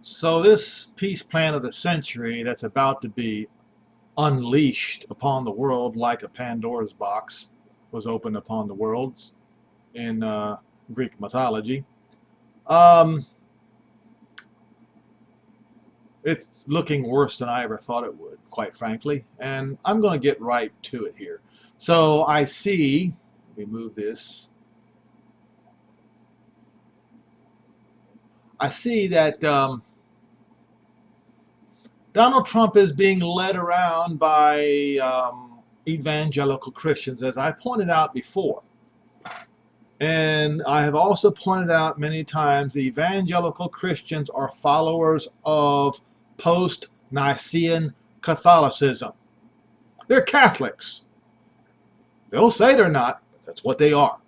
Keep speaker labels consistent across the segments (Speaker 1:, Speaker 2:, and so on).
Speaker 1: So this peace plan of the century that's about to be unleashed upon the world like a Pandora's box was opened upon the world in Greek mythology. Um, it's looking worse than I ever thought it would, quite frankly. And I'm going to get right to it here. So I see, let me move this. I see that Donald Trump is being led around by evangelical Christians, as I pointed out before. And I have also pointed out many times the evangelical Christians are followers of post-Nicene Catholicism. They're Catholics. They'll say they're not, but that's what they are.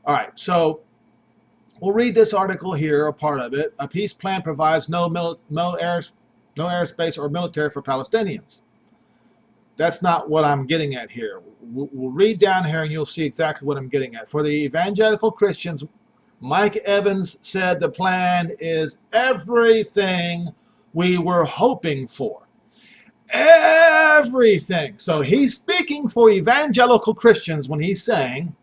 Speaker 1: All right, so we'll read this article here, a part of it. A peace plan provides no airspace or military for Palestinians. That's not what I'm getting at here. We'll read down here and you'll see exactly what I'm getting at. For the evangelical Christians, Mike Evans said the plan is everything we were hoping for. Everything. So he's speaking for evangelical Christians when he's saying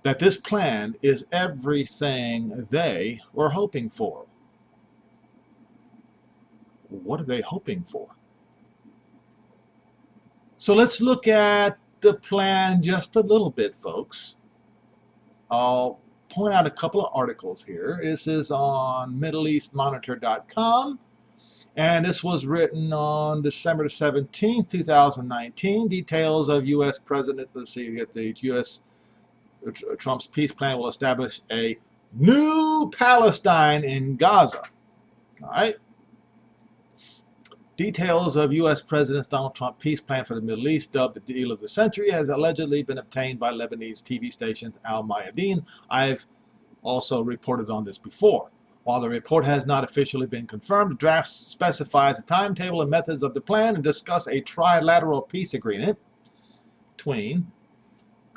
Speaker 1: that this plan is everything they were hoping for. What are they hoping for? So let's look at the plan just a little bit, folks. I'll point out a couple of articles here. This is on MiddleEastMonitor.com, and this was written on December 17th, 2019. Details of U.S. President, let's see, you get the U.S. Trump's peace plan will establish a new Palestine in Gaza. All right. Details of U.S. President Donald Trump peace plan for the Middle East, dubbed the deal of the century, has allegedly been obtained by Lebanese TV station Al Mayadeen. I've also reported on this before. While the report has not officially been confirmed, the draft specifies the timetable and methods of the plan and discuss a trilateral peace agreement between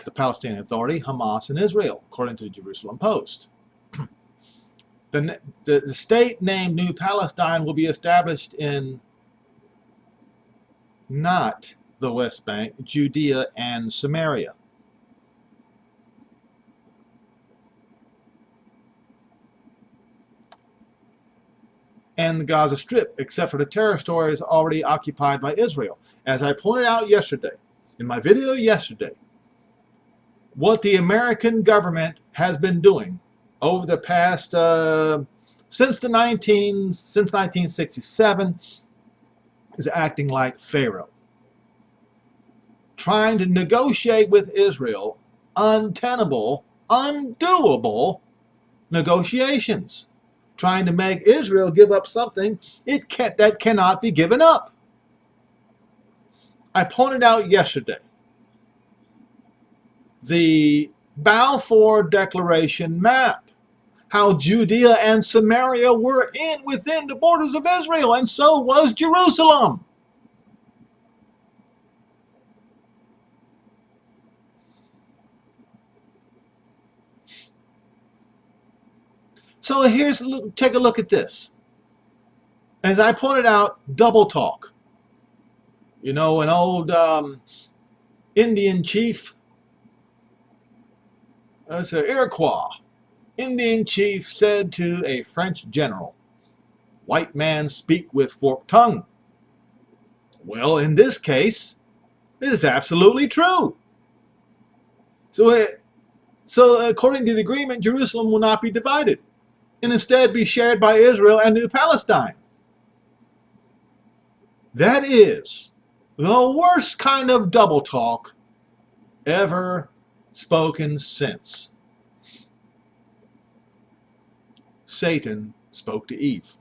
Speaker 1: the Palestinian Authority, Hamas, and Israel, according to the Jerusalem Post. The state named New Palestine will be established in not the West Bank, Judea, and Samaria. And the Gaza Strip, except for the territories already occupied by Israel. As I pointed out yesterday, in my video yesterday, what the American government has been doing over the past, since 1967, is acting like Pharaoh, trying to negotiate with Israel untenable, undoable negotiations, trying to make Israel give up something that cannot be given up. I pointed out yesterday the Balfour Declaration map, how Judea and Samaria were within the borders of Israel, and so was Jerusalem. So take a look at this. As I pointed out, double talk. You know, an old Indian chief, it's an Iroquois Indian chief, said to a French general, "White man speak with forked tongue." Well, in this case, it is absolutely true. So according to the agreement, Jerusalem will not be divided, and instead be shared by Israel and New Palestine. That is the worst kind of double talk ever spoken since Satan spoke to Eve.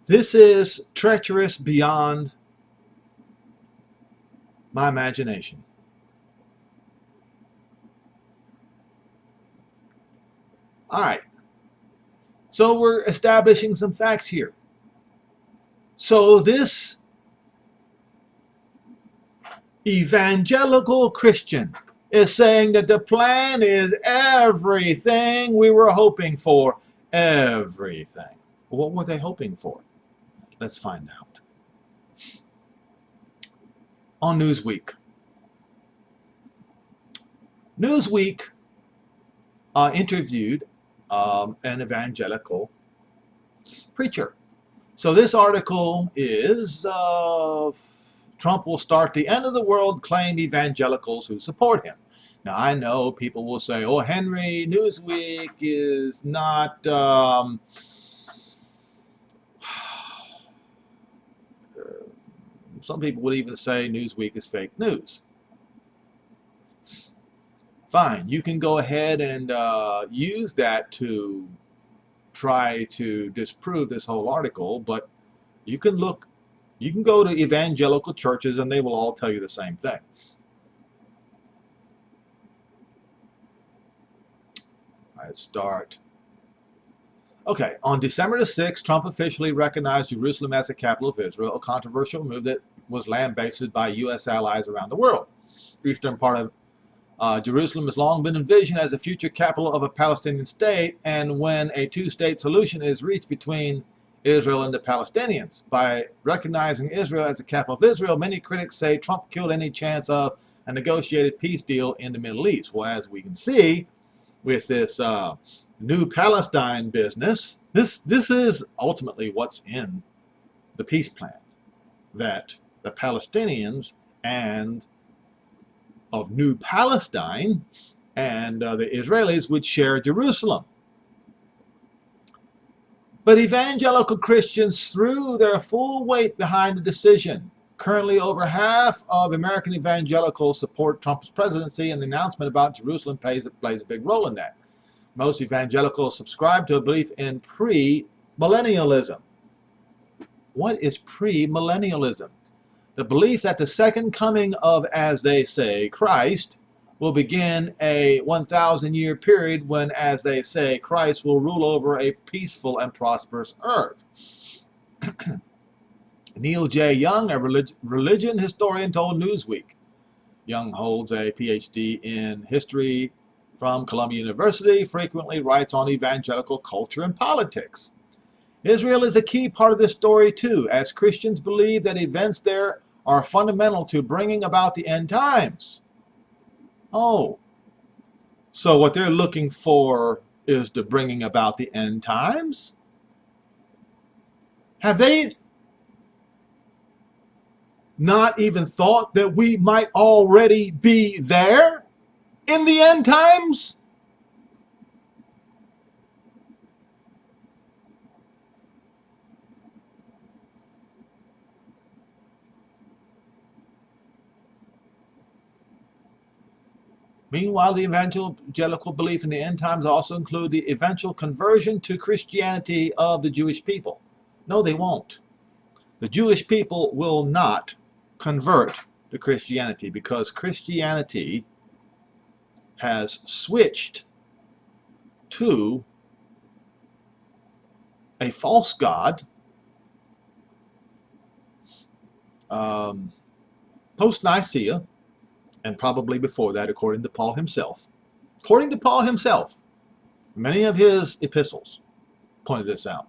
Speaker 1: This is treacherous beyond my imagination. All right. So we're establishing some facts here. So this evangelical Christian is saying that the plan is everything we were hoping for. Everything. What were they hoping for? Let's find out. On Newsweek. Newsweek interviewed an evangelical preacher. So this article is Trump will start the end of the world, claim evangelicals who support him. Now I know people will say, oh, Henry, Newsweek is not some people would even say Newsweek is fake news. Fine, you can go ahead and use that to try to disprove this whole article, but you can go to evangelical churches and they will all tell you the same thing. Let's start. Okay, on December the 6th, Trump officially recognized Jerusalem as the capital of Israel, a controversial move that was lambasted by U.S. allies around the world. The eastern part of Jerusalem has long been envisioned as the future capital of a Palestinian state, and when a two-state solution is reached between Israel and the Palestinians. By recognizing Israel as the capital of Israel, many critics say Trump killed any chance of a negotiated peace deal in the Middle East. Well, as we can see with this new Palestine business, this is ultimately what's in the peace plan, that the Palestinians and of New Palestine and the Israelis would share Jerusalem. But evangelical Christians threw their full weight behind the decision. Currently, over half of American evangelicals support Trump's presidency, and the announcement about Jerusalem plays a big role in that. Most evangelicals subscribe to a belief in pre-millennialism. What is pre-millennialism? The belief that the second coming of, as they say, Christ will begin a 1,000-year period when, as they say, Christ will rule over a peaceful and prosperous earth. Neil J. Young, a religion historian, told Newsweek. Young holds a PhD in history from Columbia University, frequently writes on evangelical culture and politics. Israel is a key part of this story too, as Christians believe that events there are fundamental to bringing about the end times. Oh, so what they're looking for is the bringing about the end times? Have they not even thought that we might already be there in the end times? Meanwhile, the evangelical belief in the end times also include the eventual conversion to Christianity of the Jewish people. No, they won't. The Jewish people will not convert to Christianity because Christianity has switched to a false god post-Nicaea, and probably before that, according to Paul himself. According to Paul himself, many of his epistles pointed this out.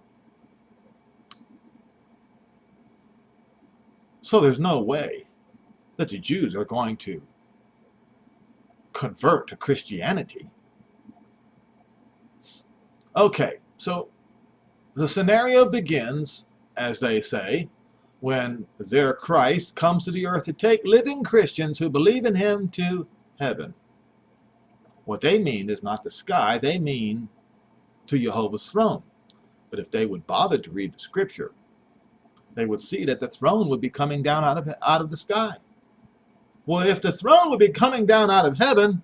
Speaker 1: So there's no way that the Jews are going to convert to Christianity. Okay, so the scenario begins, as they say, when their Christ comes to the earth to take living Christians who believe in him to heaven. What they mean is not the sky, they mean to Jehovah's throne. But if they would bother to read the scripture, they would see that the throne would be coming down out of the sky. Well, if the throne would be coming down out of heaven,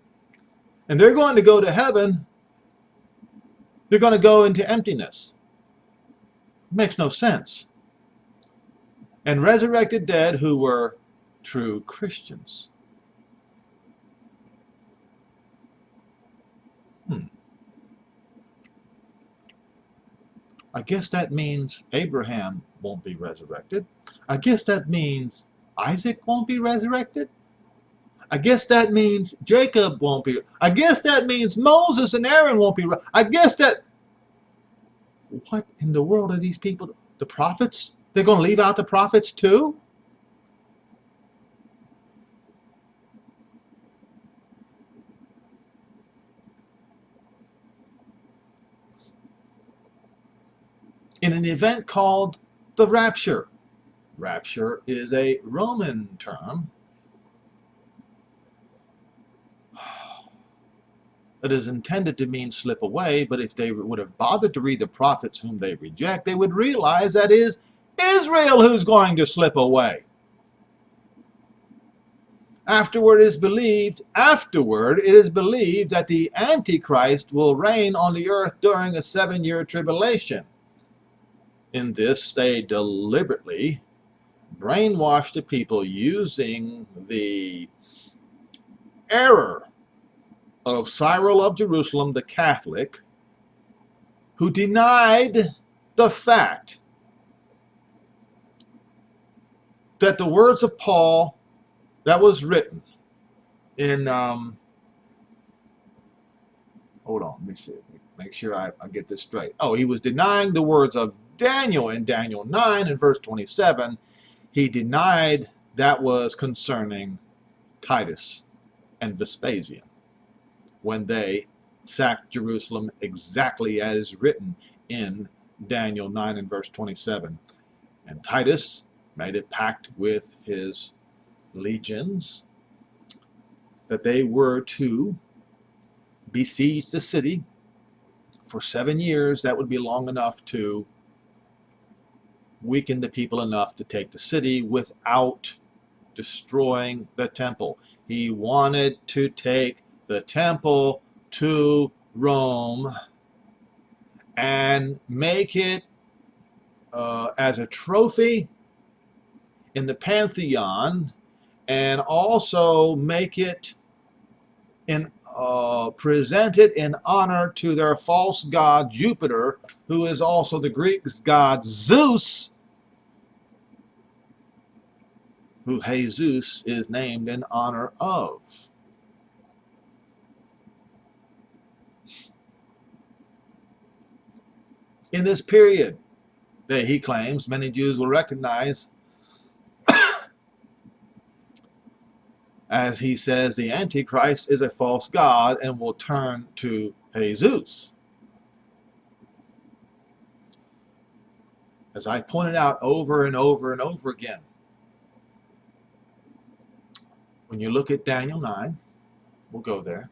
Speaker 1: and they're going to go to heaven, they're going to go into emptiness. It makes no sense. And resurrected dead who were true Christians. I guess that means Abraham won't be resurrected. I guess that means Isaac won't be resurrected. I guess that means Jacob won't be. I guess that means Moses and Aaron won't be. I guess that. What in the world are these people? The prophets? They're going to leave out the prophets too? In an event called the rapture. Rapture is a Roman term. It is intended to mean slip away, but if they would have bothered to read the prophets whom they reject, they would realize that it is Israel who's going to slip away. Afterward, it is believed that the Antichrist will reign on the earth during a 7-year tribulation. In this, they deliberately brainwash the people using the error of Cyril of Jerusalem, the Catholic, who denied the fact that the words of Paul that was written in, hold on, let me see, make sure I get this straight. Oh, he was denying the words of Daniel in Daniel 9 and verse 27. He denied that was concerning Titus and Vespasian, when they sacked Jerusalem exactly as written in Daniel 9 and verse 27. And Titus made a pact with his legions that they were to besiege the city for 7 years. That would be long enough to weaken the people enough to take the city without destroying the temple. He wanted to take the temple to Rome and make it as a trophy in the Pantheon, and also make it present it in honor to their false god Jupiter, who is also the Greek god Zeus, who Jesus is named in honor of. In this period that he claims many Jews will recognize, as he says, the Antichrist is a false god and will turn to Jesus. As I pointed out over and over and over again, when you look at Daniel 9, we'll go there.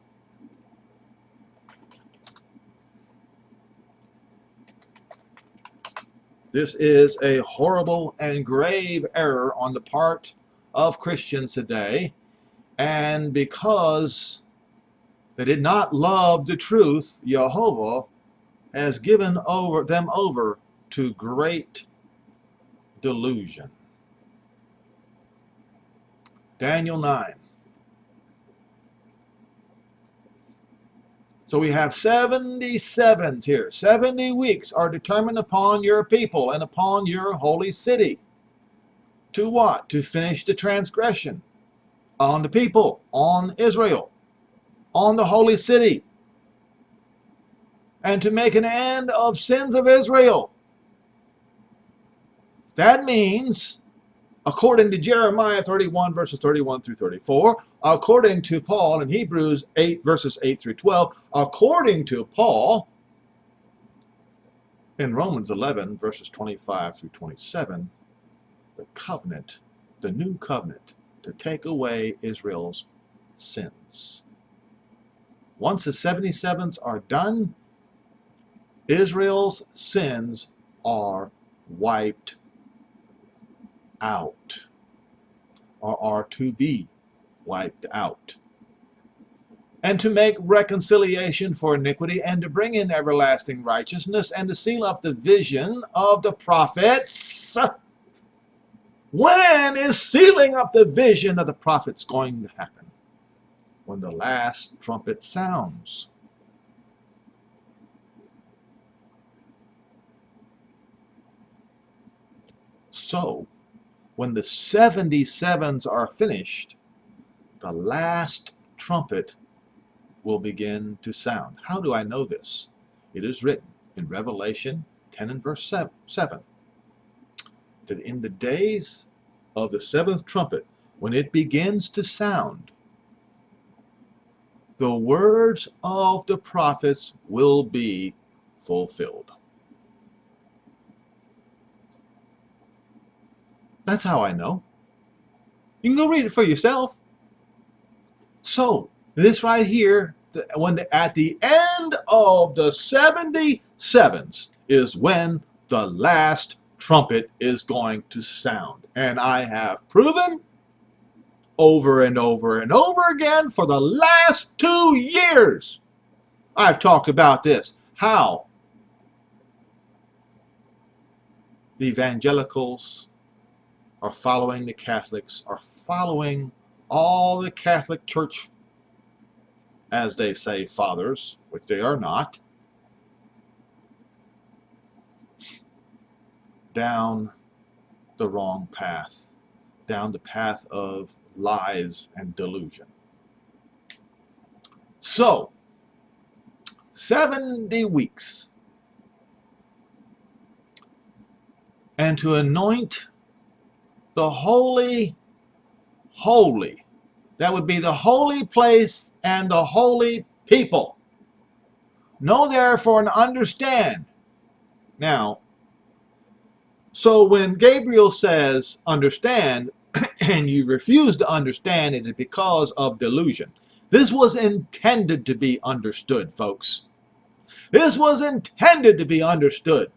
Speaker 1: This is a horrible and grave error on the part of Christians today, and because they did not love the truth, Jehovah has given them over to great delusion. Daniel 9. So we have 77s here. 70 weeks are determined upon your people and upon your holy city. To what? To finish the transgression on the people, on Israel, on the holy city, and to make an end of sins of Israel. That means, according to Jeremiah 31, verses 31 through 34, according to Paul in Hebrews 8, verses 8 through 12, according to Paul in Romans 11, verses 25 through 27, the covenant, the new covenant, to take away Israel's sins. Once the 77s are done, Israel's sins are wiped out, or are to be wiped out, and to make reconciliation for iniquity, and to bring in everlasting righteousness, and to seal up the vision of the prophets. When is sealing up the vision of the prophets going to happen? When the last trumpet sounds. So, when the 77s are finished, the last trumpet will begin to sound. How do I know this? It is written in Revelation 10 and verse 7 that in the days of the seventh trumpet, when it begins to sound, the words of the prophets will be fulfilled. That's how I know. You can go read it for yourself. So, this right here, at the end of the 77s is when the last trumpet is going to sound. And I have proven over and over and over again for the last 2 years, I've talked about this, how the evangelicals are following the Catholics, are following all the Catholic Church, as they say, fathers, which they are not, down the wrong path, down the path of lies and delusion. So, 70 weeks, and to anoint the holy, that would be the holy place and the holy people. Know therefore and understand. Now, so when Gabriel says understand, and you refuse to understand, it is because of delusion. This was intended to be understood, folks. This was intended to be understood.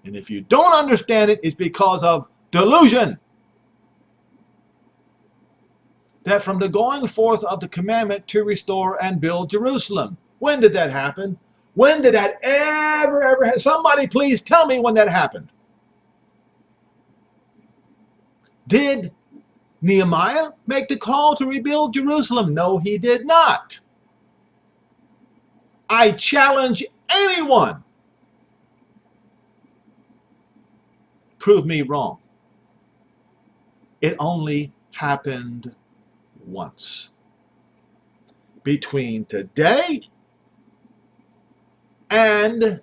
Speaker 1: And if you don't understand it, it's because of delusion. That from the going forth of the commandment to restore and build Jerusalem. When did that happen? When did that ever happen? Somebody please tell me when that happened. Did Nehemiah make the call to rebuild Jerusalem? No, he did not. I challenge anyone. Prove me wrong. It only happened once. Between today and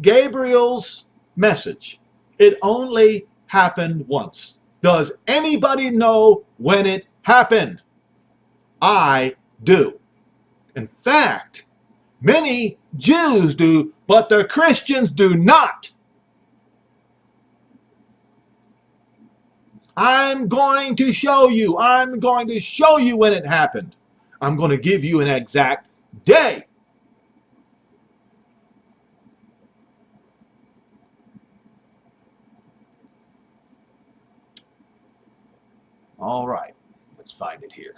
Speaker 1: Gabriel's message, it only happened once. Does anybody know when it happened? I do. In fact, many Jews do, but the Christians do not. I'm going to show you. I'm going to show you when it happened. I'm going to give you an exact day. All right, let's find it here.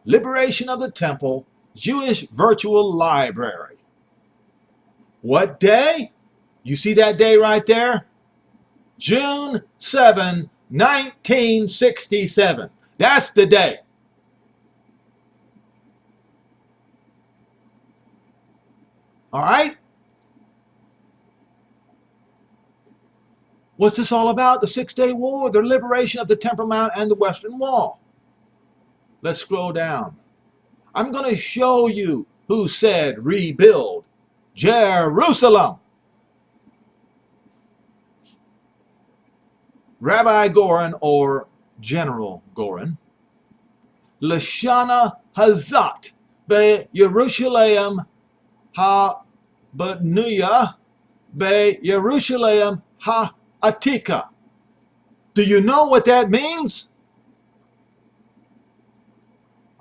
Speaker 1: Liberation of the Temple, Jewish Virtual Library. What day? You see that day right there? June 7, 1967. That's the day. All right? What's this all about? The Six-Day War, the liberation of the Temple Mount and the Western Wall. Let's scroll down. I'm going to show you who said rebuild Jerusalem. Rabbi Goren, or General Goren. Lashana Hazat be Yerushalayim ha-Banuya be Yerushalayim ha-Atika. Do you know what that means?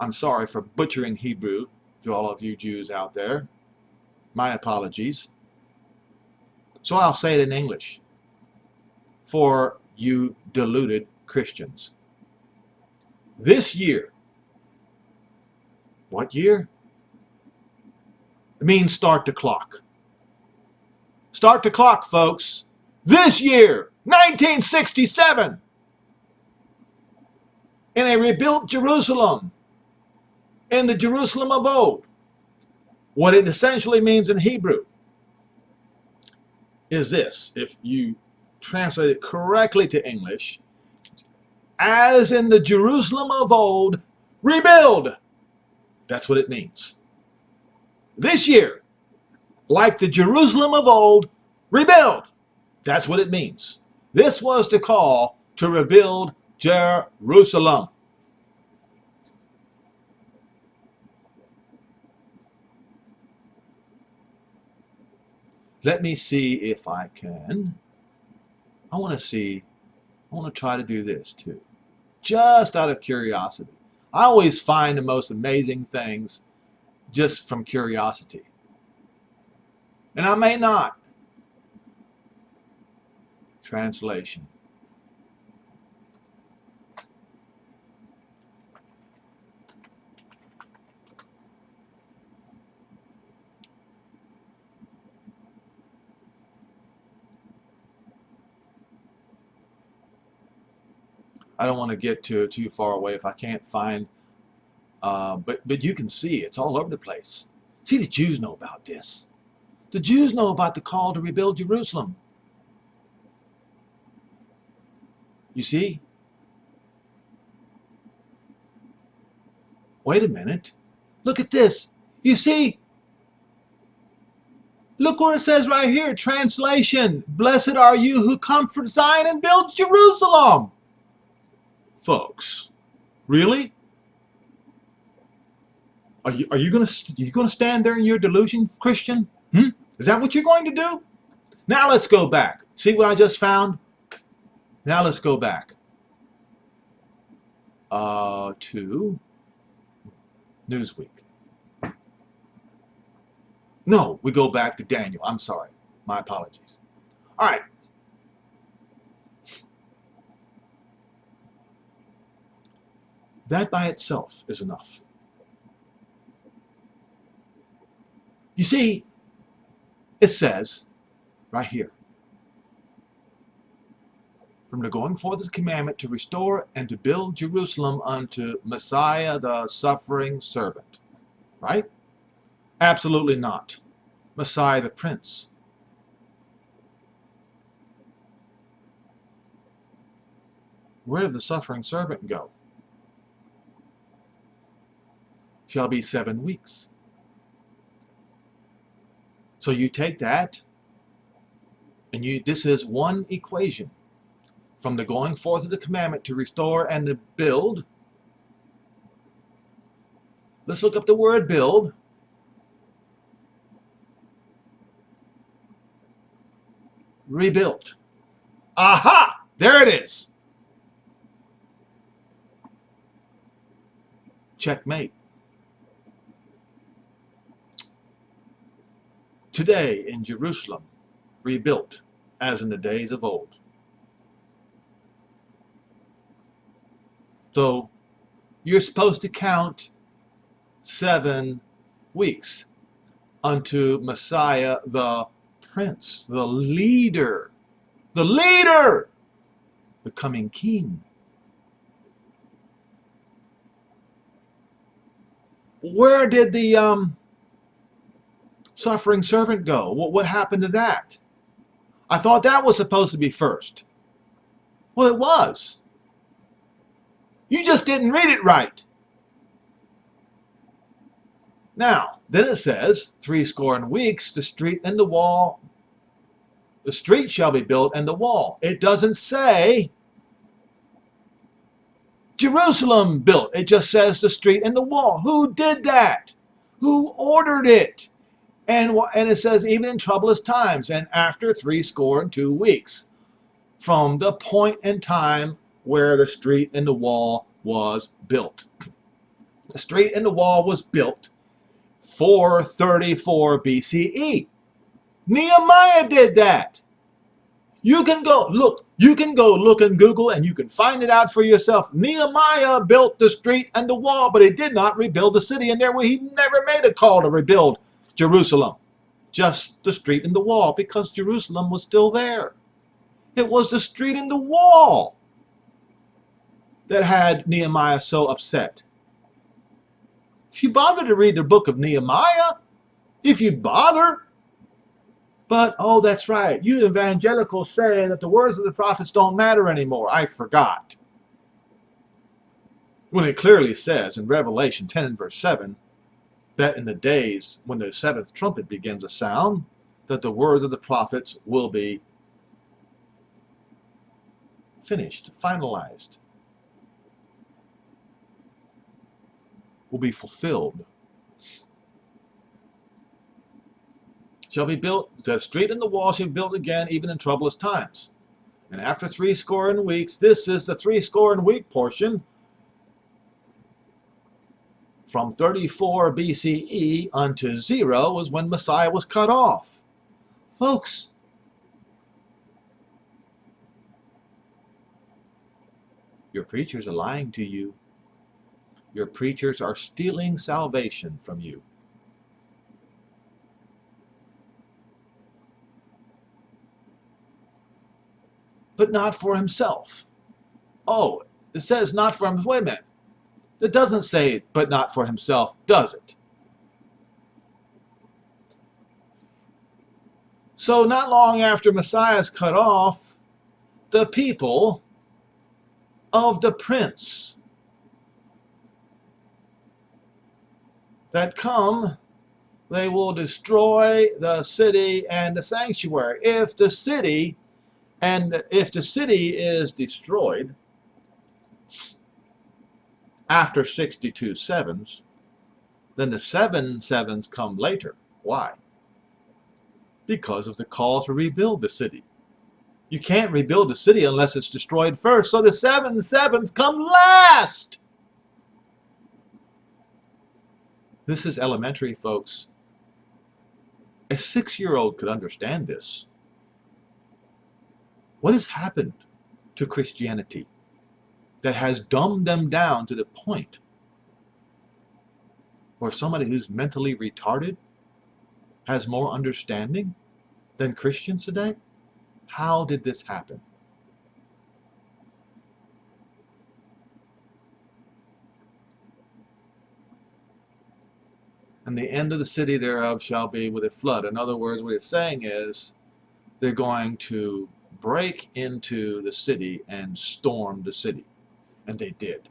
Speaker 1: I'm sorry for butchering Hebrew to all of you Jews out there. My apologies. So I'll say it in English for you deluded Christians. This year, what year? It means start the clock. Start the clock, folks. This year, 1967, in a rebuilt Jerusalem, in the Jerusalem of old. What it essentially means in Hebrew, is this. If you translate it correctly to English, as in the Jerusalem of old, rebuild. That's what it means. This year, like the Jerusalem of old, rebuild. That's what it means. This was the call to rebuild Jerusalem. Let me see if I can. I want to try to do this too. Just out of curiosity. I always find the most amazing things just from curiosity. And I may not. Translation. I don't want to get too far away if I can't find, but you can see it's all over the place. See, the Jews know about this. The Jews know about the call to rebuild Jerusalem. You see? Wait a minute. Look at this. You see? Look where it says right here, translation. Blessed are you who comfort Zion and build Jerusalem. Folks, really? Are you gonna stand there in your delusion, Christian? Is that what you're going to do? Now let's go back. See what I just found? Now let's go back to Newsweek. No, we go back to Daniel. I'm sorry. My apologies. All right. That by itself is enough. You see, it says right here, from the going forth of the commandment to restore and to build Jerusalem unto Messiah the suffering servant. Right? Absolutely not. Messiah the Prince. Where did the suffering servant go? Shall be 7 weeks. So you take that, and this is one equation. From the going forth of the commandment to restore and to build. Let's look up the word build. Rebuilt. Aha! There it is. Checkmate. Today in Jerusalem, rebuilt as in the days of old. So you're supposed to count 7 weeks unto Messiah the Prince, the leader, the coming king. Where did the suffering servant go? What happened to that? I thought that was supposed to be first. Well, it was. You just didn't read it right. Now, then it says, 60 weeks, the street and the wall, the street shall be built and the wall. It doesn't say Jerusalem built. It just says the street and the wall. Who did that? Who ordered it? And it says, even in troublous times, and after 62 weeks, from the point in time where the street and the wall was built. The street and the wall was built 434 BCE. Nehemiah did that. You can go look in Google and you can find it out for yourself. Nehemiah built the street and the wall, but he did not rebuild the city. And he never made a call to rebuild Jerusalem. Just the street and the wall, because Jerusalem was still there. It was the street and the wall that had Nehemiah so upset. If you bother to read the book of Nehemiah, if you bother, But, oh, that's right, you evangelicals say that the words of the prophets don't matter anymore. I forgot. When it clearly says in Revelation 10 and verse 7 that in the days when the seventh trumpet begins to sound, that the words of the prophets will be finished, finalized, will be fulfilled. Shall be built, the street and the wall shall be built again, even in troublous times. And after 80 weeks, this is the 80 week portion, from 34 BCE unto 0 was when Messiah was cut off. Folks, your preachers are lying to you. Your preachers are stealing salvation from you. But not for himself. Oh, it says not for himself. Wait a minute. It doesn't say, but not for himself, does it? So not long after Messiah is cut off, the people of the prince that come, they will destroy the city and the sanctuary. If the city is destroyed after 62 sevens, then the 7 sevens come later. Why? Because of the call to rebuild the city. You can't rebuild the city unless it's destroyed first. So the 7 sevens come last. This is elementary, folks. A 6-year-old could understand this. What has happened to Christianity that has dumbed them down to the point where somebody who's mentally retarded has more understanding than Christians today? How did this happen? And the end of the city thereof shall be with a flood. In other words, what it's saying is they're going to break into the city and storm the city. And they did.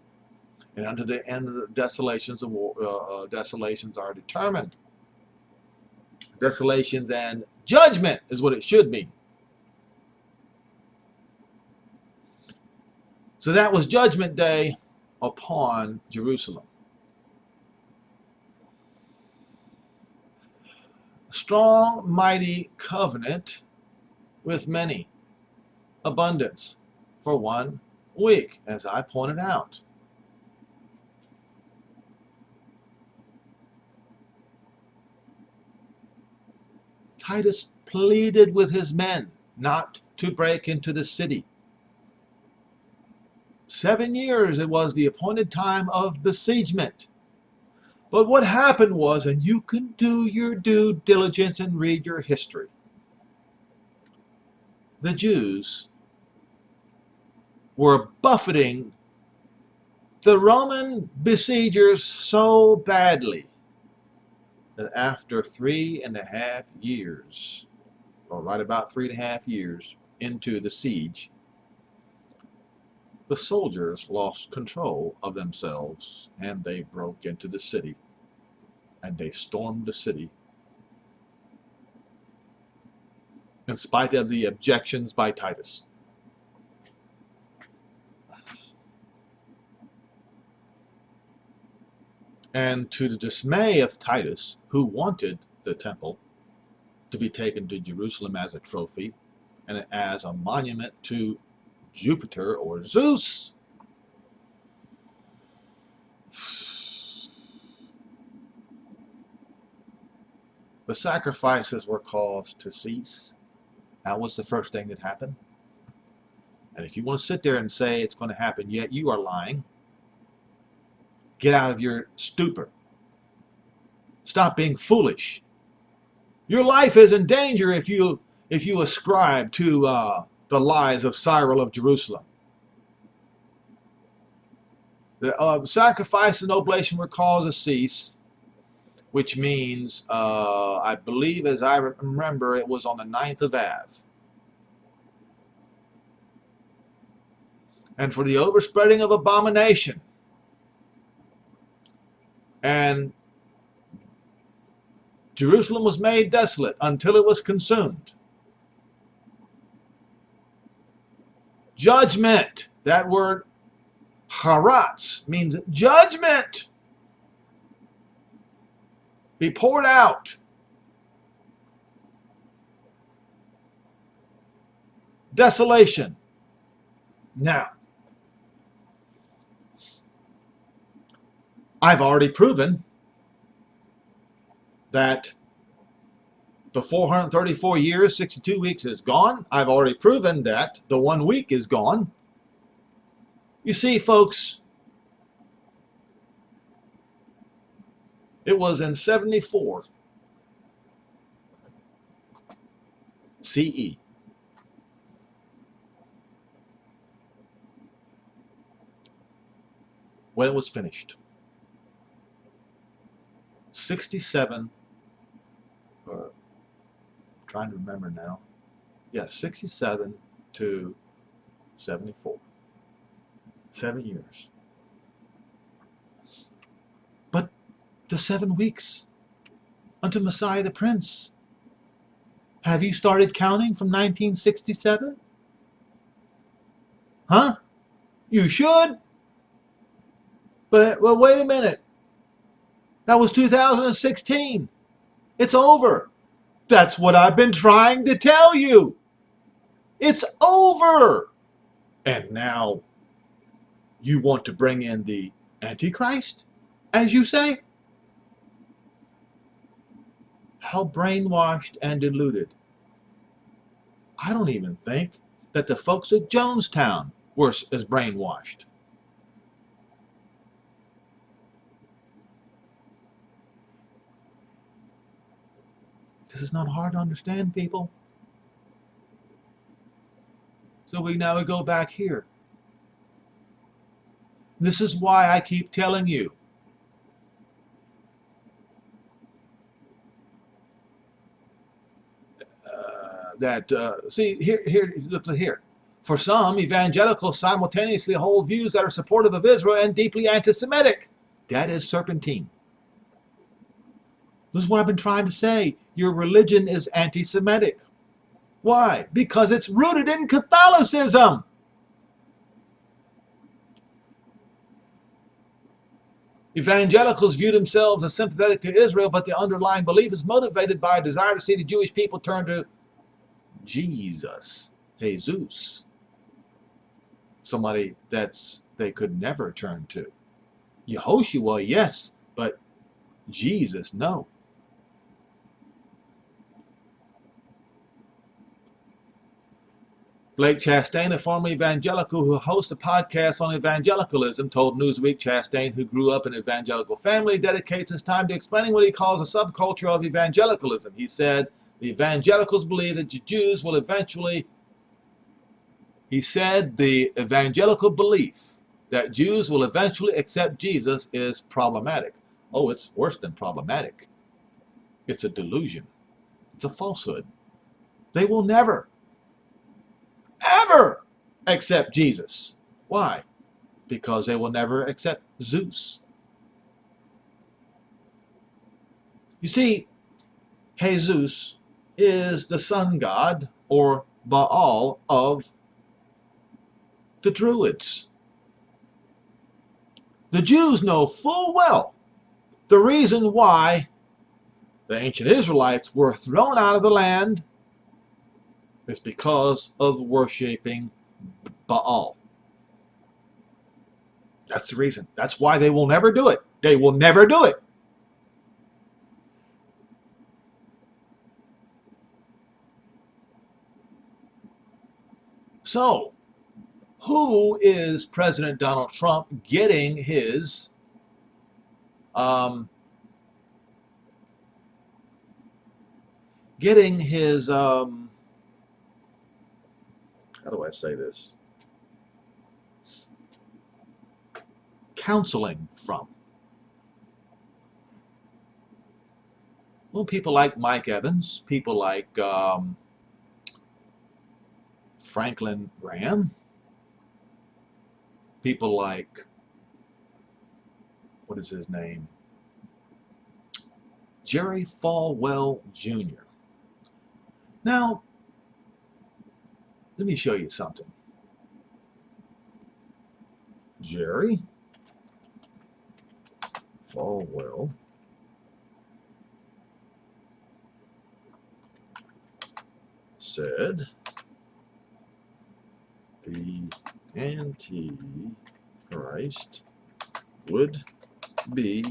Speaker 1: And unto the end of the desolations, desolations are determined. Desolations and judgment is what it should mean. So that was Judgment Day upon Jerusalem. A strong, mighty covenant with many. Abundance for 1 week, as I pointed out. Titus pleaded with his men not to break into the city. 7 years it was the appointed time of besiegement. But what happened was, and you can do your due diligence and read your history, the Jews were buffeting the Roman besiegers so badly that after 3.5 years, or right about 3.5 years into the siege, the soldiers lost control of themselves and they broke into the city and they stormed the city. In spite of the objections by Titus. And to the dismay of Titus, who wanted the temple to be taken to Jerusalem as a trophy and as a monument to Jupiter or Zeus, the sacrifices were caused to cease. That was the first thing that happened. And if you want to sit there and say it's going to happen yet, you are lying. Get out of your stupor. Stop being foolish. Your life is in danger if you ascribe to the lies of Cyril of Jerusalem. The sacrifice and oblation were caused to cease, which means, I believe, as I remember, it was on the 9th of Av. And for the overspreading of abomination. And Jerusalem was made desolate until it was consumed. Judgment. That word haratz means judgment. Be poured out. Desolation. Now, I've already proven that the 434 years, 62 weeks is gone. I've already proven that the 1 week is gone. You see, folks, it was in 74 CE. When it was finished. 67, or trying to remember now. Yeah, 67 to 74. 7 years. But the 7 weeks unto Messiah the Prince. Have you started counting from 1967? Huh? You should. But, well, wait a minute. That was 2016. It's over. That's what I've been trying to tell you. It's over. And now you want to bring in the Antichrist, as you say? How brainwashed and deluded. I don't even think that the folks at Jonestown were as brainwashed. This is not hard to understand, people. So we go back here. This is why I keep telling you. See, look here. For some, evangelicals simultaneously hold views that are supportive of Israel and deeply anti-Semitic. That is serpentine. This is what I've been trying to say. Your religion is anti-Semitic. Why? Because it's rooted in Catholicism. Evangelicals view themselves as sympathetic to Israel, but their underlying belief is motivated by a desire to see the Jewish people turn to Jesus, Jesus. Somebody they could never turn to. Yehoshua, yes, but Jesus, no. Blake Chastain, a former evangelical who hosts a podcast on evangelicalism, told Newsweek Chastain, who grew up in an evangelical family, dedicates his time to explaining what he calls a subculture of evangelicalism. He said, the evangelicals believe that the Jews will eventually... He said the evangelical belief that Jews will eventually accept Jesus is problematic. Oh, it's worse than problematic. It's a delusion. It's a falsehood. They will never, ever accept Jesus. Why? Because they will never accept Zeus. You see, Jesus is the sun god, or Baal, of the Druids. The Jews know full well the reason why the ancient Israelites were thrown out of the land is because of worshiping Baal. That's the reason. That's why they will never do it. They will never do it. So, who is President Donald Trump getting his how do I say this? Counseling from? Well, people like Mike Evans, people like Franklin Graham, people like, what is his name? Jerry Falwell Jr. Now, let me show you something. Jerry Falwell said the Antichrist would be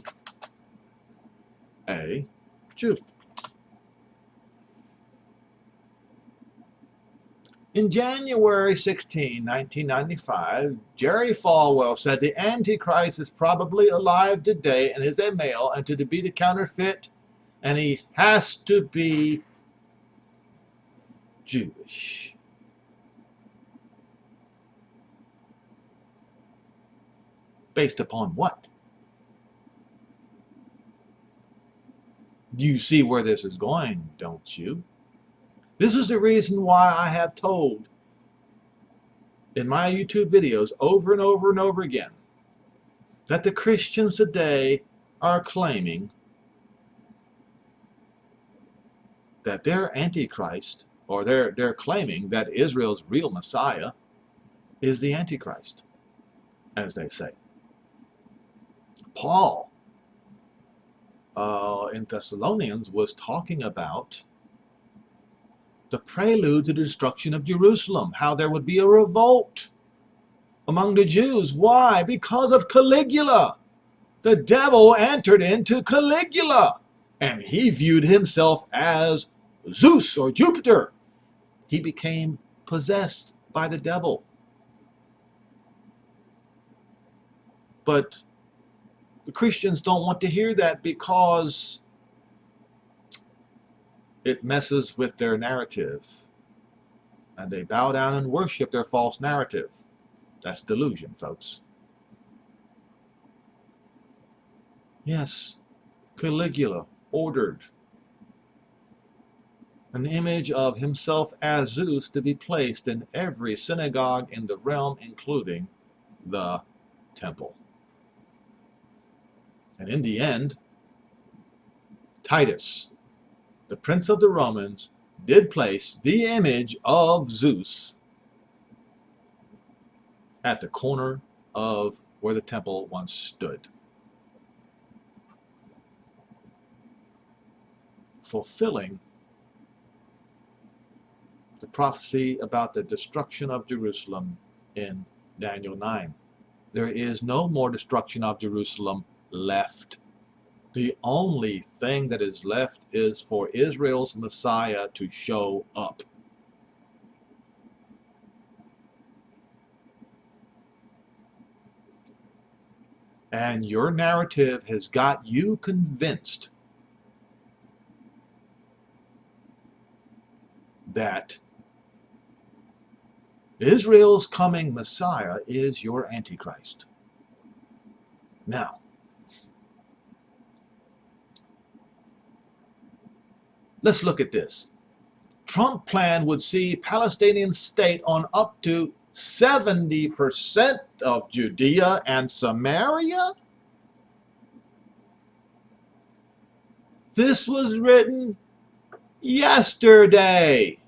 Speaker 1: a Jew. In January 16, 1995, Jerry Falwell said the Antichrist is probably alive today and is a male and to be the counterfeit, and he has to be Jewish. Based upon what? You see where this is going, don't you? This is the reason why I have told in my YouTube videos over and over and over again that the Christians today are claiming that their Antichrist, or they're claiming that Israel's real Messiah is the Antichrist, as they say. Paul in Thessalonians was talking about the prelude to the destruction of Jerusalem, how there would be a revolt among the Jews. Why? Because of Caligula. The devil entered into Caligula, and he viewed himself as Zeus or Jupiter. He became possessed by the devil. But the Christians don't want to hear that because it messes with their narrative. And they bow down and worship their false narrative. That's delusion, folks. Yes, Caligula ordered an image of himself as Zeus to be placed in every synagogue in the realm, including the temple. And in the end, Titus, the prince of the Romans, did place the image of Zeus at the corner of where the temple once stood, fulfilling the prophecy about the destruction of Jerusalem in Daniel 9. There is no more destruction of Jerusalem left. The only thing that is left is for Israel's Messiah to show up. And your narrative has got you convinced that Israel's coming Messiah is your Antichrist. Now, let's look at this. Trump plan would see Palestinian state on up to 70% of Judea and Samaria. This was written yesterday.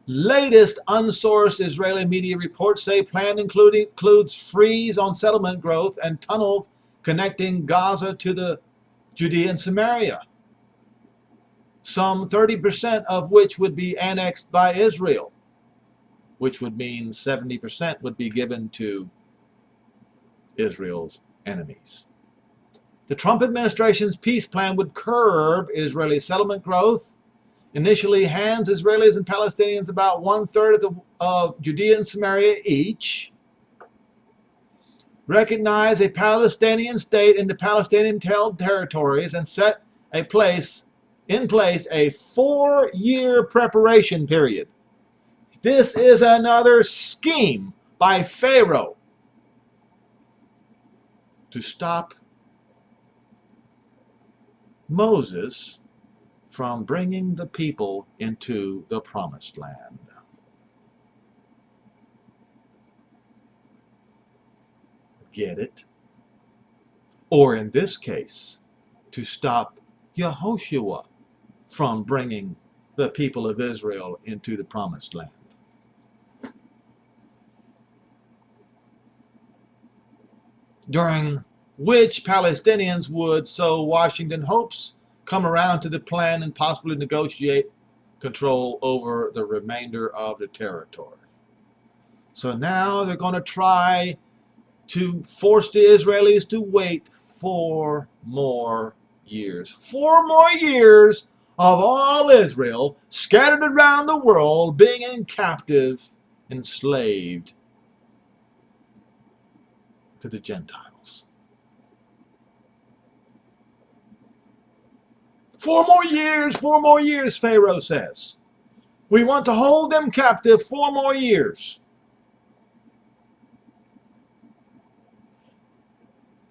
Speaker 1: Latest unsourced Israeli media reports say plan includes freeze on settlement growth and tunnel connecting Gaza to the Judea and Samaria, some 30% of which would be annexed by Israel, which would mean 70% would be given to Israel's enemies. The Trump administration's peace plan would curb Israeli settlement growth, initially hands Israelis and Palestinians about 1/3 of Judea and Samaria each, recognize a Palestinian state in the Palestinian-held territories, and set in place a 4-year preparation period. This is another scheme by Pharaoh to stop Moses from bringing the people into the promised land. Get it? Or in this case, to stop Yehoshua from bringing the people of Israel into the promised land. During which Palestinians would, so Washington hopes, come around to the plan and possibly negotiate control over the remainder of the territory. So now they're going to try to force the Israelis to wait 4 more years. 4 more years of all Israel scattered around the world being captive, enslaved to the Gentiles. 4 more years, Pharaoh says. We want to hold them captive 4 more years.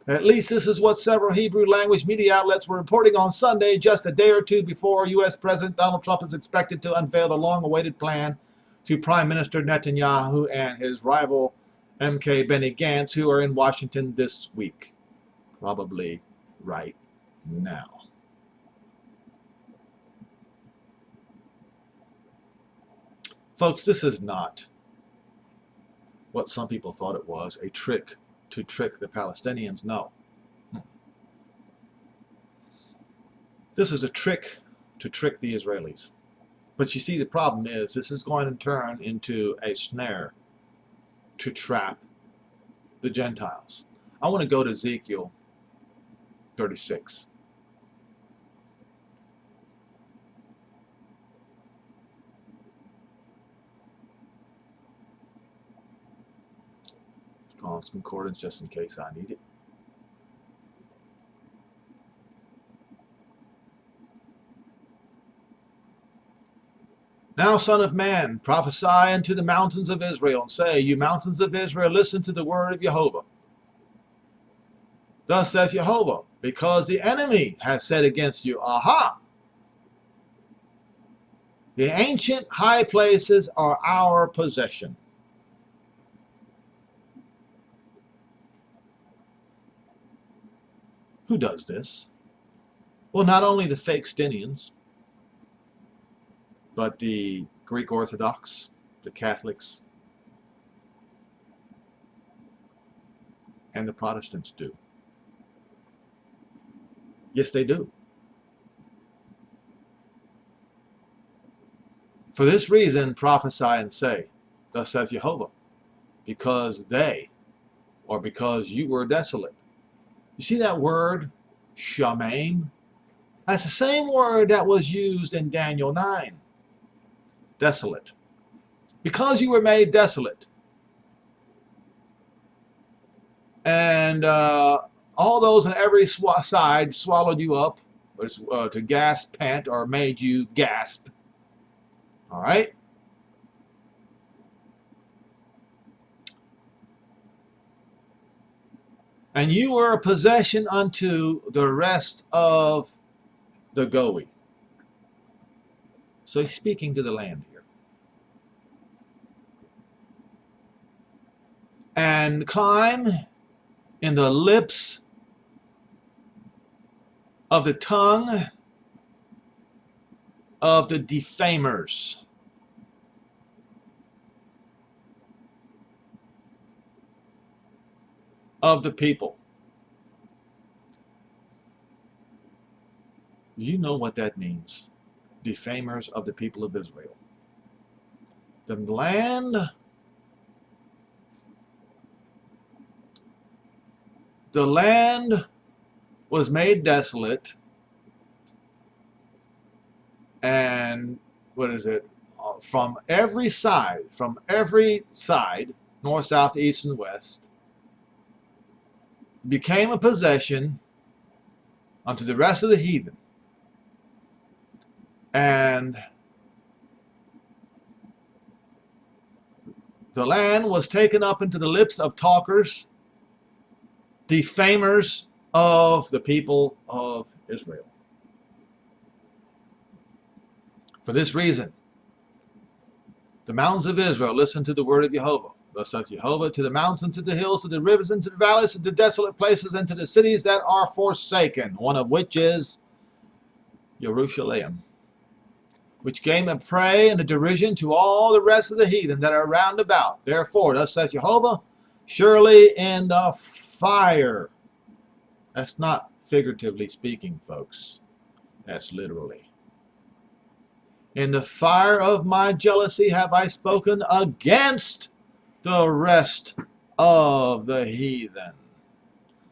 Speaker 1: At least this is what several Hebrew language media outlets were reporting on Sunday, just a day or two before U.S. President Donald Trump is expected to unveil the long-awaited plan to Prime Minister Netanyahu and his rival MK Benny Gantz, who are in Washington this week. Probably right now. Folks, this is not what some people thought it was, a trick to trick the Palestinians. No. This is a trick to trick the Israelis. But you see, the problem is this is going to turn into a snare to trap the Gentiles. I want to go to Ezekiel 36. Strong's Concordance, just in case I need it. Now, son of man, prophesy unto the mountains of Israel, and say, you mountains of Israel, listen to the word of Jehovah. Thus says Jehovah, because the enemy has said against you, aha! The ancient high places are our possession. Who does this? Well, not only the fake Stinians, but the Greek Orthodox, the Catholics, and the Protestants do. Yes, they do. For this reason, prophesy and say, thus says Jehovah, because they, or because you were desolate. You see that word, shamaim? That's the same word that was used in Daniel 9. Desolate. Because you were made desolate. And all those on every side swallowed you up, to gasp, pant, or made you gasp. All right? And you were a possession unto the rest of the Goy. So he's speaking to the land here. And climb in the lips of the tongue of the defamers. Of the people. Do you know what that means? Defamers of the people of Israel. The land was made desolate, and from every side, north, south, east, and west, became a possession unto the rest of the heathen. And the land was taken up into the lips of talkers, defamers of the people of Israel. For this reason, the mountains of Israel, listen to the word of Jehovah. Thus saith Jehovah, to the mountains and to the hills, to the rivers and to the valleys, to the desolate places, and to the cities that are forsaken, one of which is Jerusalem, which came a prey and a derision to all the rest of the heathen that are round about. Therefore, thus saith Jehovah, surely in the fire. That's not figuratively speaking, folks. That's literally. In the fire of my jealousy have I spoken against the rest of the heathen,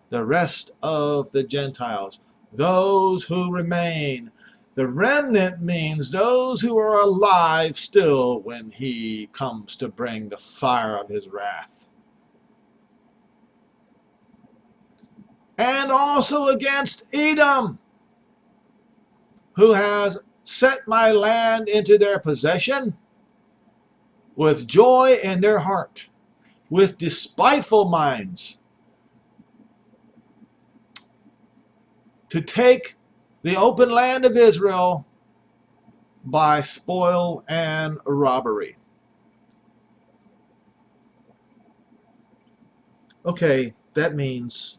Speaker 1: the rest of the Gentiles, those who remain. The remnant means those who are alive still when he comes to bring the fire of his wrath. And also against Edom, who has set my land into their possession with joy in their heart, with despiteful minds, to take the open land of Israel by spoil and robbery. Okay, that means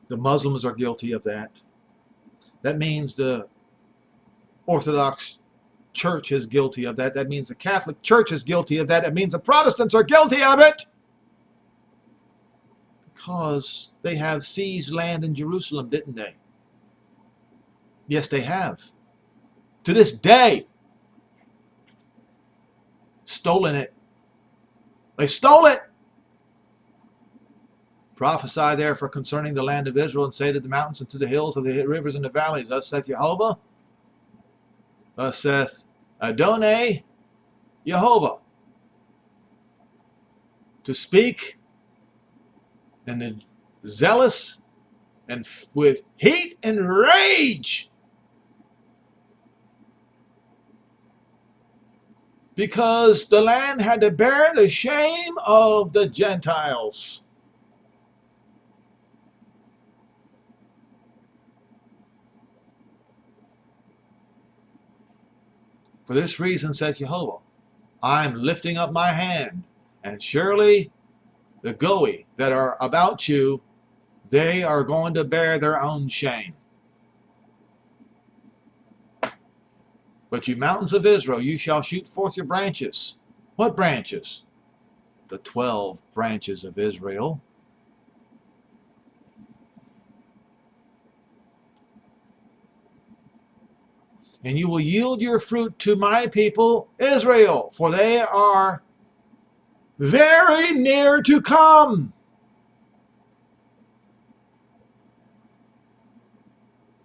Speaker 1: the Muslims are guilty of that. That means the Orthodox Church is guilty of that. That means the Catholic Church is guilty of that. It means the Protestants are guilty of it. Because they have seized land in Jerusalem, didn't they? Yes, they have. To this day, stolen it. They stole it. Prophesy therefore concerning the land of Israel, and say to the mountains and to the hills and the rivers and the valleys, thus saith Jehovah, thus saith Adonai Jehovah, to speak and the zealous and with heat and rage, because the land had to bear the shame of the Gentiles. For this reason, says Jehovah, I'm lifting up my hand, and surely the Goy that are about you, they are going to bear their own shame. But you mountains of Israel, you shall shoot forth your branches. What branches? The 12 branches of Israel. And you will yield your fruit to my people Israel, for they are very near to come.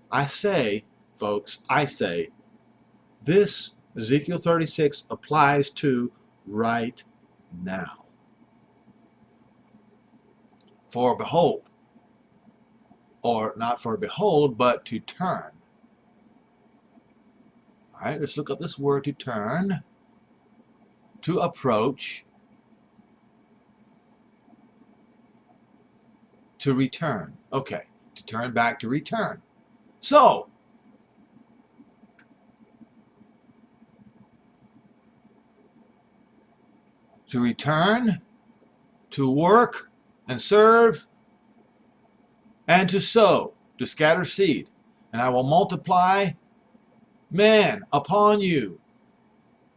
Speaker 1: I say, folks, I say, this Ezekiel 36 applies to right now. For behold, or not for behold, but to turn. All right, let's look up this word, to turn, to approach, to return. Okay, to turn back, to return. So, to return, to work and serve, and to sow, to scatter seed. And I will multiply men upon you,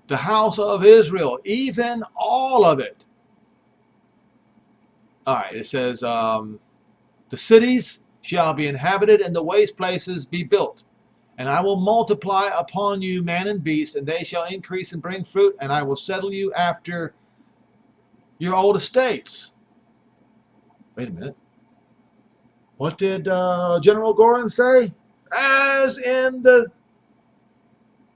Speaker 1: the house of Israel, even all of it. All right, it says, the cities shall be inhabited and the waste places be built. And I will multiply upon you man and beast, and they shall increase and bring fruit, and I will settle you after your old estates. Wait a minute. What did General Gorin say? As in the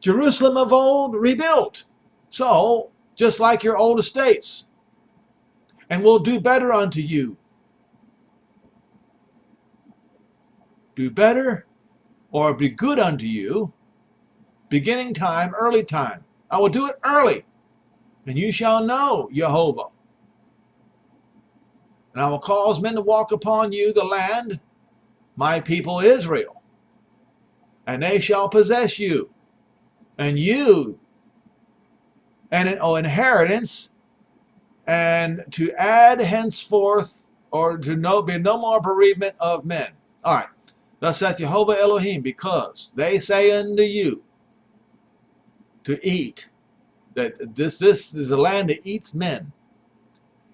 Speaker 1: Jerusalem of old, rebuilt. So, just like your old estates. And will do better unto you. Do better or be good unto you. Beginning time, early time. I will do it early. And you shall know Jehovah. And I will cause men to walk upon you the land, my people Israel. And they shall possess you. and you, and an inheritance, and to add henceforth, or to be no more bereavement of men. All right. Thus saith Jehovah Elohim, because they say unto you to eat, that this is a land that eats men,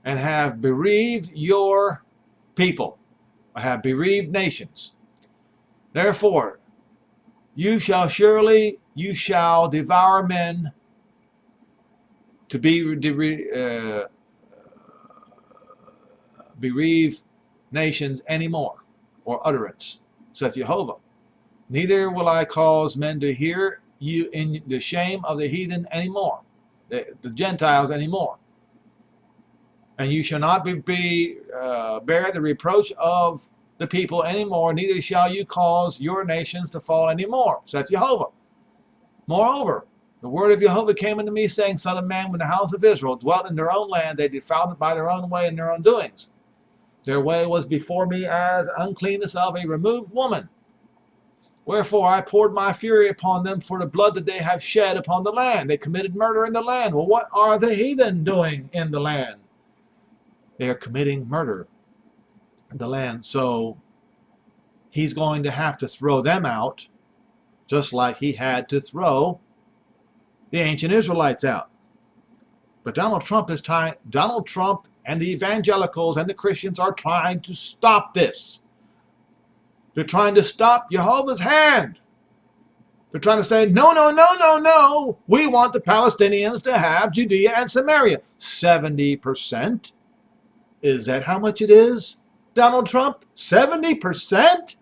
Speaker 1: and have bereaved your people, have bereaved nations. Therefore, you shall devour men to bereave nations anymore, or utterance, saith Jehovah. Neither will I cause men to hear you in the shame of the heathen anymore, the Gentiles anymore. And you shall not bear the reproach of the people anymore, neither shall you cause your nations to fall anymore, saith Jehovah. Moreover, the word of Jehovah came unto me, saying, Son of man, when the house of Israel dwelt in their own land, they defiled it by their own way and their own doings. Their way was before me as uncleanness of a removed woman. Wherefore I poured my fury upon them for the blood that they have shed upon the land. They committed murder in the land. Well, what are the heathen doing in the land? They are committing murder in the land. So he's going to have to throw them out, just like he had to throw the ancient Israelites out. But Donald Trump and the evangelicals and the Christians are trying to stop this. They're trying to stop Jehovah's hand. They're trying to say, no, no, no, no, no. We want the Palestinians to have Judea and Samaria. 70%? Is that how much it is, Donald Trump? 70%?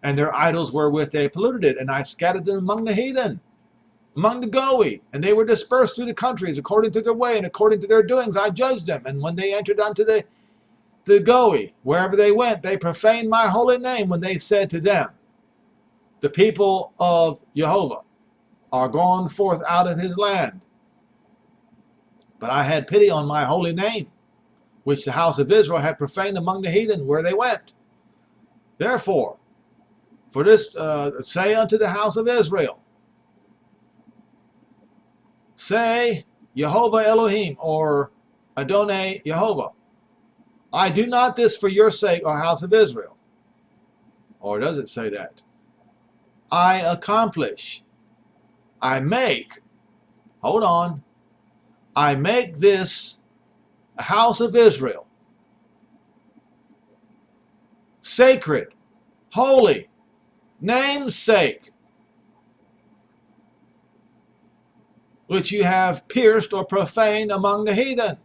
Speaker 1: And their idols wherewith they polluted it, and I scattered them among the heathen, among the Goy, and they were dispersed through the countries according to their way and according to their doings I judged them. And when they entered unto the Goy, wherever they went, they profaned my holy name when they said to them, the people of Jehovah are gone forth out of his land. But I had pity on my holy name, which the house of Israel had profaned among the heathen where they went. Therefore, for this, say unto the house of Israel, say Jehovah Elohim, or Adonai Jehovah, I do not this for your sake, O house of Israel. Or does it say that? I accomplish, I make, hold on, I make this a house of Israel sacred, holy, namesake, which you have pierced or profaned among the heathen,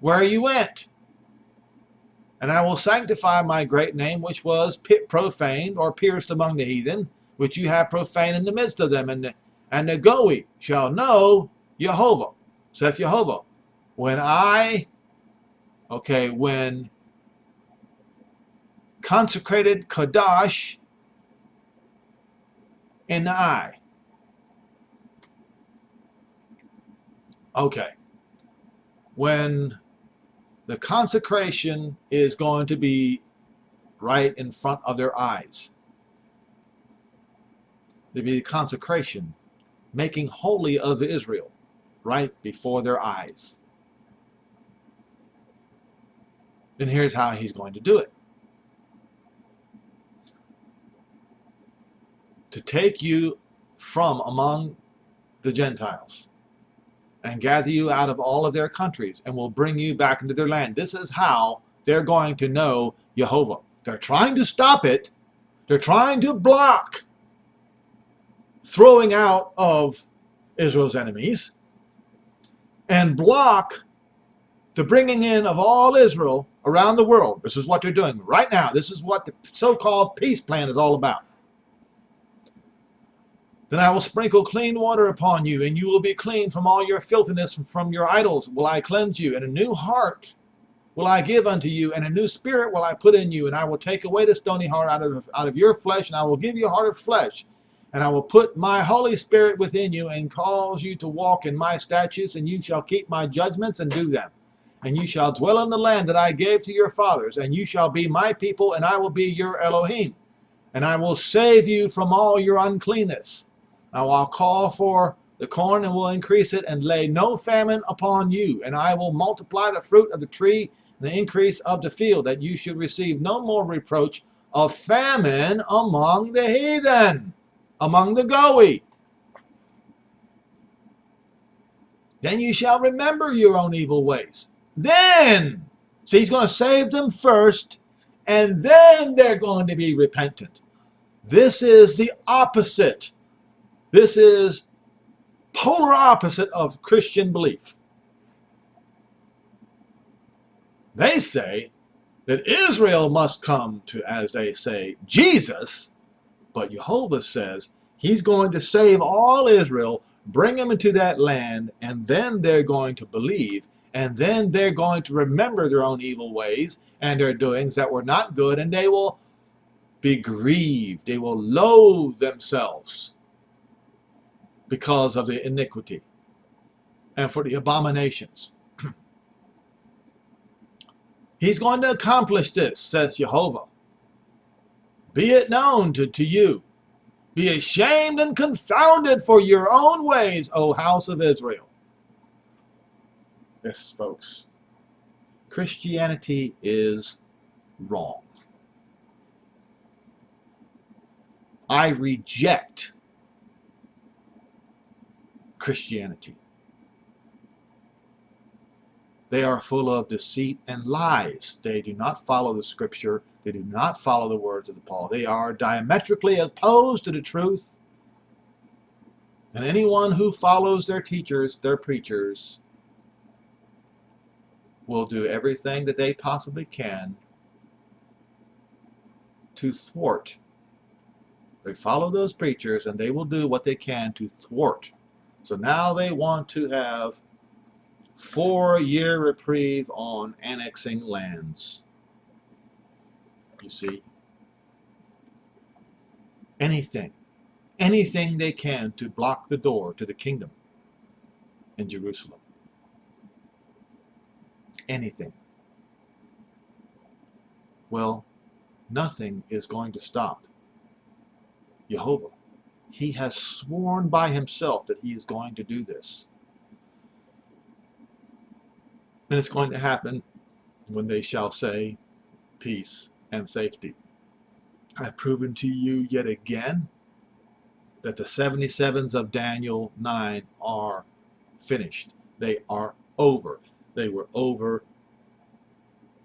Speaker 1: where you went. And I will sanctify my great name, which was profaned or pierced among the heathen, which you have profaned in the midst of them. And the Goy shall know Jehovah, saith Jehovah, when consecrated Kadash in the eye. Okay. When the consecration is going to be right in front of their eyes. There'll be the consecration, making holy of Israel, right before their eyes. And here's how he's going to do it. To take you from among the Gentiles and gather you out of all of their countries and will bring you back into their land. This is how they're going to know Jehovah. They're trying to stop it. They're trying to block throwing out of Israel's enemies and block the bringing in of all Israel around the world. This is what they're doing right now. This is what the so-called peace plan is all about. Then I will sprinkle clean water upon you, and you will be clean from all your filthiness, and from your idols will I cleanse you, and a new heart will I give unto you, and a new spirit will I put in you, and I will take away the stony heart out of your flesh, and I will give you a heart of flesh, and I will put my Holy Spirit within you, and cause you to walk in my statutes, and you shall keep my judgments and do them. And you shall dwell in the land that I gave to your fathers, and you shall be my people, and I will be your Elohim. and I will save you from all your uncleanness. Now I'll call for the corn and will increase it, and lay no famine upon you. And I will multiply the fruit of the tree and the increase of the field, that you should receive no more reproach of famine among the heathen, among the Goy. Then you shall remember your own evil ways. Then, see, he's going to save them first, and then they're going to be repentant. This is the opposite. This is polar opposite of Christian belief. They say that Israel must come to, as they say, Jesus, but Jehovah says he's going to save all Israel, bring them into that land, and then they're going to believe, and then they're going to remember their own evil ways and their doings that were not good, and they will be grieved. They will loathe themselves because of the iniquity and for the abominations. He's going to accomplish this, says Jehovah. Be it known to you. Be ashamed and confounded for your own ways, O house of Israel. Yes, folks. Christianity is wrong. I reject Christianity. They are full of deceit and lies. They do not follow the scripture. They do not follow the words of Paul. They are diametrically opposed to the truth. And anyone who follows their teachers, their preachers, will do everything that they possibly can to thwart. They follow those preachers, and they will do what they can to thwart. So now they want to have 4-year reprieve on annexing lands. You see? Anything they can to block the door to the kingdom in Jerusalem. Anything. Well, nothing is going to stop Jehovah. He has sworn by himself that he is going to do this. And it's going to happen when they shall say peace and safety. I have proven to you yet again that the 77s of Daniel 9 are finished. They are over. They were over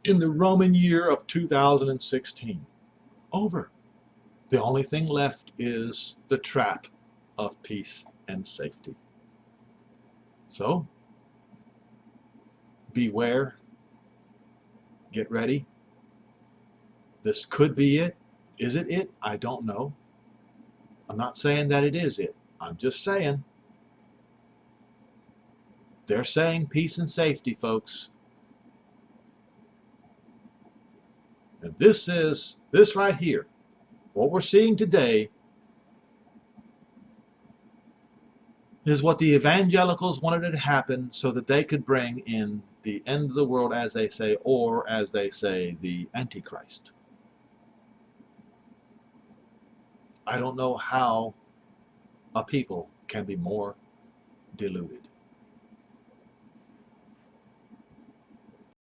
Speaker 1: in the Roman year of 2016. Over. The only thing left is the trap of peace and safety. So, beware. Get ready. This could be it. Is it it? I don't know. I'm not saying that it is it. I'm just saying. They're saying peace and safety, folks. And this right here, what we're seeing today, is what the evangelicals wanted it to happen so that they could bring in the end of the world, as they say, or as they say, the Antichrist. I don't know how a people can be more deluded.